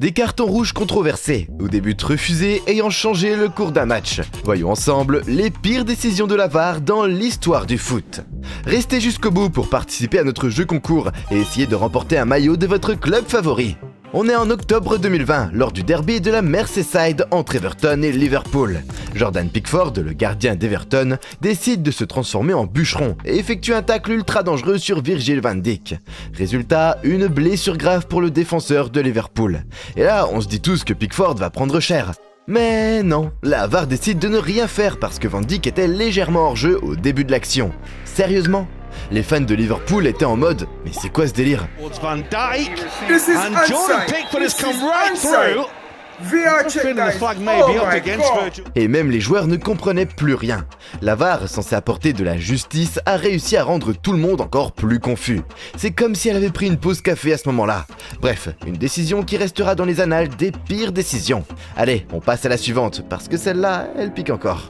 Des cartons rouges controversés, ou des buts refusés ayant changé le cours d'un match. Voyons ensemble les pires décisions de la VAR dans l'histoire du foot. Restez jusqu'au bout pour participer à notre jeu concours et essayer de remporter un maillot de votre club favori. On est en octobre 2020, lors du derby de la Merseyside entre Everton et Liverpool. Jordan Pickford, le gardien d'Everton, décide de se transformer en bûcheron et effectue un tacle ultra dangereux sur Virgil van Dijk. Résultat, une blessure grave pour le défenseur de Liverpool. Et là, on se dit tous que Pickford va prendre cher. Mais non, la VAR décide de ne rien faire parce que Van Dijk était légèrement hors jeu au début de l'action. Sérieusement ? Les fans de Liverpool étaient en mode « Mais c'est quoi ce délire ?» Van Dijk, and Jordan Pickford has come right through. VR check, guys. Oh my God. Et même les joueurs ne comprenaient plus rien. La VAR, censée apporter de la justice, a réussi à rendre tout le monde encore plus confus. C'est comme si elle avait pris une pause café à ce moment-là. Bref, une décision qui restera dans les annales des pires décisions. Allez, on passe à la suivante, parce que celle-là, elle pique encore.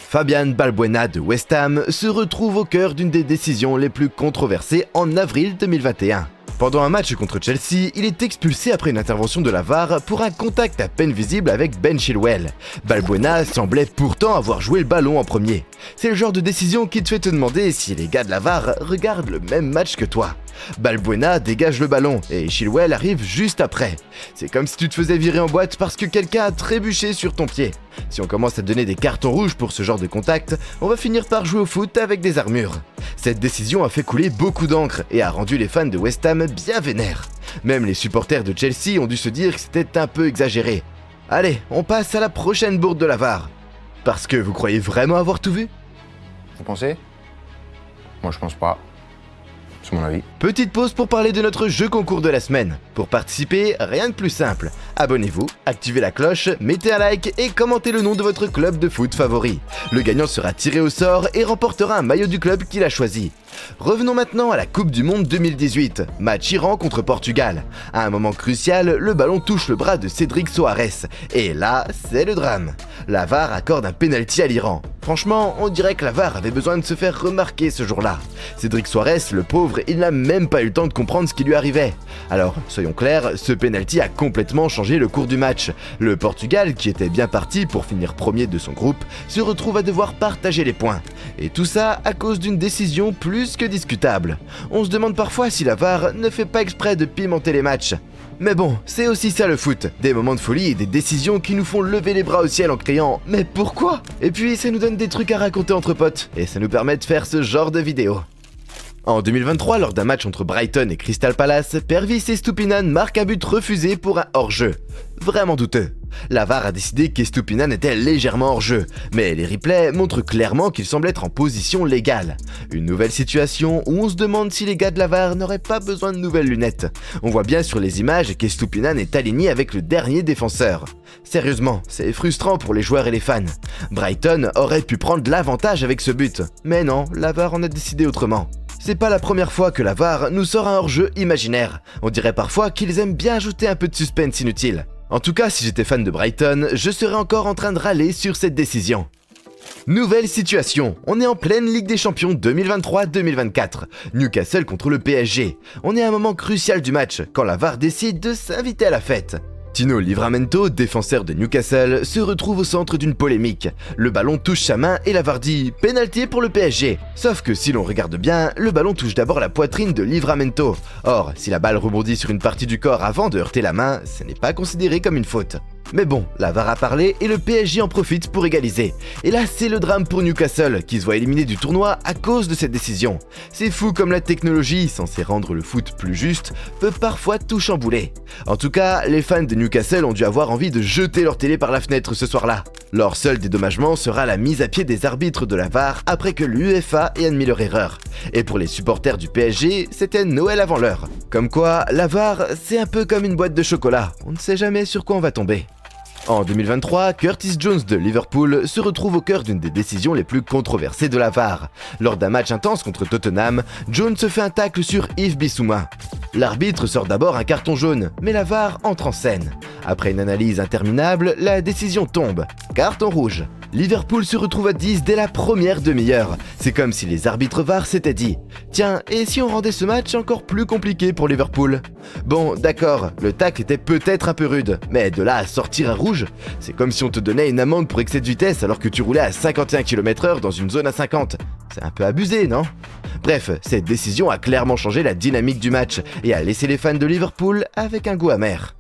Fabian Balbuena de West Ham se retrouve au cœur d'une des décisions les plus controversées en avril 2021. Pendant un match contre Chelsea, il est expulsé après une intervention de la VAR pour un contact à peine visible avec Ben Chilwell. Balbuena semblait pourtant avoir joué le ballon en premier. C'est le genre de décision qui te fait te demander si les gars de la VAR regardent le même match que toi. Balbuena dégage le ballon et Chilwell arrive juste après. C'est comme si tu te faisais virer en boîte parce que quelqu'un a trébuché sur ton pied. Si on commence à donner des cartons rouges pour ce genre de contact, on va finir par jouer au foot avec des armures. Cette décision a fait couler beaucoup d'encre et a rendu les fans de West Ham bien vénères. Même les supporters de Chelsea ont dû se dire que c'était un peu exagéré. Allez, on passe à la prochaine bourde de la VAR. Parce que vous croyez vraiment avoir tout vu ? Vous pensez ? Moi je pense pas. C'est mon avis. Petite pause pour parler de notre jeu concours de la semaine. Pour participer, rien de plus simple. Abonnez-vous, activez la cloche, mettez un like et commentez le nom de votre club de foot favori. Le gagnant sera tiré au sort et remportera un maillot du club qu'il a choisi. Revenons maintenant à la Coupe du Monde 2018, match Iran contre Portugal. À un moment crucial, le ballon touche le bras de Cédric Soares. Et là, c'est le drame. La VAR accorde un pénalty à l'Iran. Franchement, on dirait que la VAR avait besoin de se faire remarquer ce jour-là. Cédric Soares, le pauvre, il n'a même pas eu le temps de comprendre ce qui lui arrivait. Alors, soyons clairs, ce pénalty a complètement changé le cours du match. Le Portugal, qui était bien parti pour finir premier de son groupe, se retrouve à devoir partager les points. Et tout ça à cause d'une décision plus que discutable. On se demande parfois si la VAR ne fait pas exprès de pimenter les matchs. Mais bon, c'est aussi ça le foot, des moments de folie et des décisions qui nous font lever les bras au ciel en criant « Mais pourquoi ?» Et puis ça nous donne des trucs à raconter entre potes, et ça nous permet de faire ce genre de vidéos. En 2023, lors d'un match entre Brighton et Crystal Palace, Pervis Estupiñán marque un but refusé pour un hors-jeu. Vraiment douteux. La VAR a décidé qu'Estupiñán était légèrement hors-jeu, mais les replays montrent clairement qu'il semble être en position légale. Une nouvelle situation où on se demande si les gars de la VAR n'auraient pas besoin de nouvelles lunettes. On voit bien sur les images qu'Estupiñán est aligné avec le dernier défenseur. Sérieusement, c'est frustrant pour les joueurs et les fans. Brighton aurait pu prendre l'avantage avec ce but, mais non, la VAR en a décidé autrement. C'est pas la première fois que la VAR nous sort un hors-jeu imaginaire. On dirait parfois qu'ils aiment bien ajouter un peu de suspense inutile. En tout cas, si j'étais fan de Brighton, je serais encore en train de râler sur cette décision. Nouvelle situation, on est en pleine Ligue des Champions 2023-2024. Newcastle contre le PSG. On est à un moment crucial du match, quand la VAR décide de s'inviter à la fête. Tino Livramento, défenseur de Newcastle, se retrouve au centre d'une polémique. Le ballon touche sa main et la VAR dit « Pénalty pour le PSG ». Sauf que si l'on regarde bien, le ballon touche d'abord la poitrine de Livramento. Or, si la balle rebondit sur une partie du corps avant de heurter la main, ce n'est pas considéré comme une faute. Mais bon, la VAR a parlé et le PSG en profite pour égaliser. Et là, c'est le drame pour Newcastle, qui se voit éliminé du tournoi à cause de cette décision. C'est fou comme la technologie, censée rendre le foot plus juste, peut parfois tout chambouler. En tout cas, les fans de Newcastle ont dû avoir envie de jeter leur télé par la fenêtre ce soir-là. Leur seul dédommagement sera la mise à pied des arbitres de la VAR après que l'UEFA ait admis leur erreur. Et pour les supporters du PSG, c'était Noël avant l'heure. Comme quoi, la VAR, c'est un peu comme une boîte de chocolat, on ne sait jamais sur quoi on va tomber. En 2023, Curtis Jones de Liverpool se retrouve au cœur d'une des décisions les plus controversées de la VAR. Lors d'un match intense contre Tottenham, Jones se fait un tacle sur Yves Bissouma. L'arbitre sort d'abord un carton jaune, mais la VAR entre en scène. Après une analyse interminable, la décision tombe. carton rouge. Liverpool se retrouve à 10 dès la première demi-heure. C'est comme si les arbitres VAR s'étaient dit « Tiens, et si on rendait ce match encore plus compliqué pour Liverpool ?» Bon, d'accord, le tacle était peut-être un peu rude, mais de là à sortir un rouge, c'est comme si on te donnait une amende pour excès de vitesse alors que tu roulais à 51 km/h dans une zone à 50. C'est un peu abusé, non ? Bref, cette décision a clairement changé la dynamique du match et a laissé les fans de Liverpool avec un goût amer.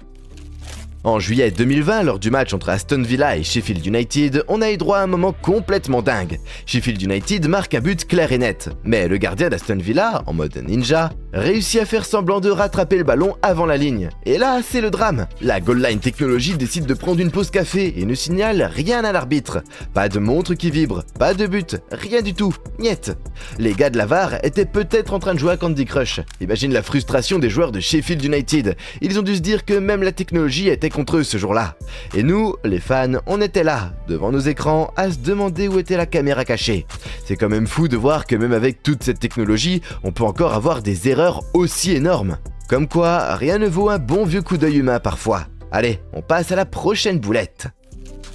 En juillet 2020, lors du match entre Aston Villa et Sheffield United, on a eu droit à un moment complètement dingue. Sheffield United marque un but clair et net, mais le gardien d'Aston Villa, en mode ninja, réussit à faire semblant de rattraper le ballon avant la ligne. Et là, c'est le drame. La Goal Line Technology décide de prendre une pause café et ne signale rien à l'arbitre. Pas de montre qui vibre, pas de but, rien du tout, niet. Les gars de la VAR étaient peut-être en train de jouer à Candy Crush. Imagine la frustration des joueurs de Sheffield United. Ils ont dû se dire que même la technologie était contre eux ce jour-là. Et nous, les fans, on était là, devant nos écrans, à se demander où était la caméra cachée. C'est quand même fou de voir que même avec toute cette technologie, on peut encore avoir des erreurs aussi énormes. Comme quoi, rien ne vaut un bon vieux coup d'œil humain parfois. Allez, on passe à la prochaine boulette.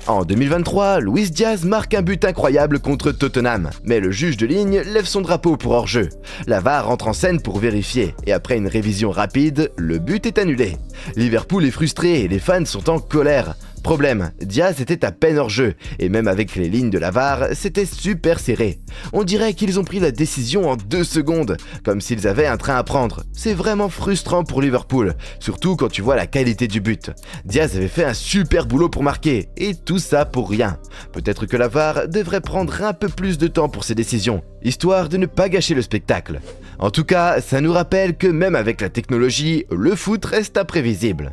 En 2023, Luis Diaz marque un but incroyable contre Tottenham, mais le juge de ligne lève son drapeau pour hors-jeu. La VAR entre en scène pour vérifier, et après une révision rapide, le but est annulé. Liverpool est frustré et les fans sont en colère. Problème, Diaz était à peine hors jeu, et même avec les lignes de la VAR, c'était super serré. On dirait qu'ils ont pris la décision en 2 secondes, comme s'ils avaient un train à prendre. C'est vraiment frustrant pour Liverpool, surtout quand tu vois la qualité du but. Diaz avait fait un super boulot pour marquer, et tout ça pour rien. Peut-être que la VAR devrait prendre un peu plus de temps pour ses décisions, histoire de ne pas gâcher le spectacle. En tout cas, ça nous rappelle que même avec la technologie, le foot reste imprévisible.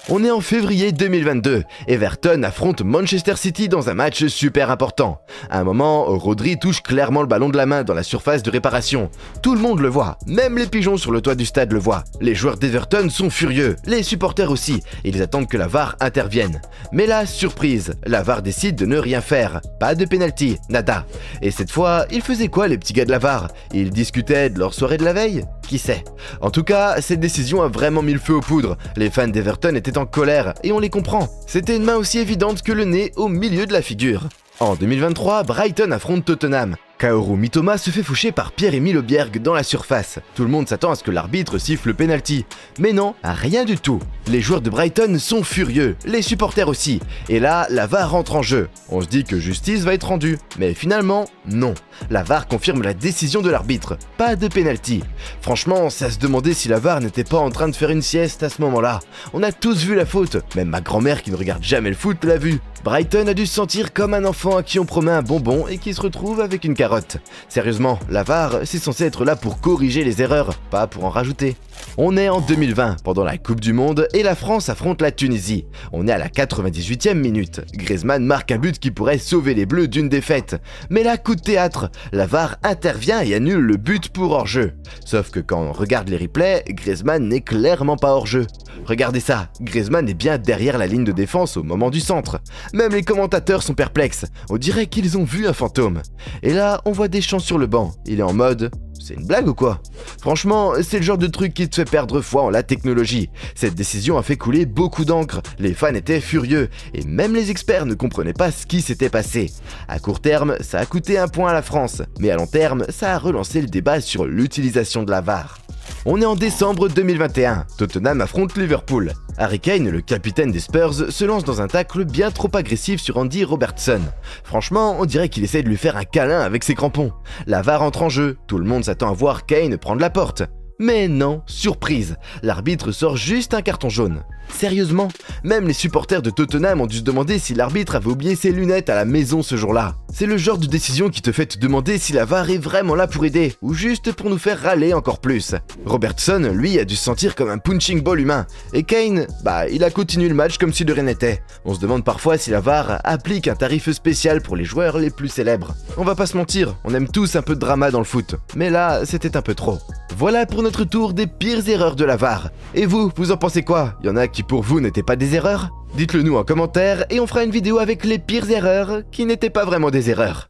On est en février 2022, Everton affronte Manchester City dans un match super important. À un moment, Rodri touche clairement le ballon de la main dans la surface de réparation. Tout le monde le voit, même les pigeons sur le toit du stade le voient. Les joueurs d'Everton sont furieux, les supporters aussi, ils attendent que la VAR intervienne. Mais là, surprise, la VAR décide de ne rien faire, pas de penalty, nada. Et cette fois, ils faisaient quoi les petits gars de la VAR? Ils discutaient de leur soirée de la veille? Qui sait? En tout cas, cette décision a vraiment mis le feu aux poudres. Les fans d'Everton étaient en colère, et on les comprend. C'était une main aussi évidente que le nez au milieu de la figure. En 2023, Brighton affronte Tottenham. Kaoru Mitoma se fait faucher par Pierre-Emile Aubergue dans la surface. Tout le monde s'attend à ce que l'arbitre siffle le penalty. Mais non, rien du tout. Les joueurs de Brighton sont furieux, les supporters aussi. Et là, la VAR rentre en jeu. On se dit que justice va être rendue. Mais finalement, non. La VAR confirme la décision de l'arbitre. Pas de penalty. Franchement, ça se demandait si la VAR n'était pas en train de faire une sieste à ce moment-là. On a tous vu la faute. Même ma grand-mère qui ne regarde jamais le foot l'a vu. Brighton a dû se sentir comme un enfant à qui on promet un bonbon et qui se retrouve avec une carotte. Sérieusement, la VAR, c'est censé être là pour corriger les erreurs, pas pour en rajouter. On est en 2020, pendant la Coupe du Monde, et la France affronte la Tunisie. On est à la 98e minute. Griezmann marque un but qui pourrait sauver les Bleus d'une défaite. Mais là, coup de théâtre, la VAR intervient et annule le but pour hors-jeu. Sauf que quand on regarde les replays, Griezmann n'est clairement pas hors-jeu. Regardez ça, Griezmann est bien derrière la ligne de défense au moment du centre. Même les commentateurs sont perplexes, on dirait qu'ils ont vu un fantôme. Et là, on voit Deschamps sur le banc, il est en mode... C'est une blague ou quoi? Franchement, c'est le genre de truc qui te fait perdre foi en la technologie. Cette décision a fait couler beaucoup d'encre, les fans étaient furieux, et même les experts ne comprenaient pas ce qui s'était passé. À court terme, ça a coûté un point à la France, mais à long terme, ça a relancé le débat sur l'utilisation de la VAR. On est en décembre 2021, Tottenham affronte Liverpool. Harry Kane, le capitaine des Spurs, se lance dans un tacle bien trop agressif sur Andy Robertson. Franchement, on dirait qu'il essaie de lui faire un câlin avec ses crampons. La VAR entre en jeu, tout le monde s'attend à voir Kane prendre la porte. Mais non, surprise, l'arbitre sort juste un carton jaune. Sérieusement, même les supporters de Tottenham ont dû se demander si l'arbitre avait oublié ses lunettes à la maison ce jour-là. C'est le genre de décision qui te fait te demander si la VAR est vraiment là pour aider, ou juste pour nous faire râler encore plus. Robertson, lui, a dû se sentir comme un punching ball humain, et Kane, il a continué le match comme si de rien n'était. On se demande parfois si la VAR applique un tarif spécial pour les joueurs les plus célèbres. On va pas se mentir, on aime tous un peu de drama dans le foot, mais là, c'était un peu trop. Voilà pour notre tour des pires erreurs de la VAR. Et vous en pensez quoi? Y en a qui pour vous n'étaient pas des erreurs? Dites-le nous en commentaire et on fera une vidéo avec les pires erreurs qui n'étaient pas vraiment des erreurs.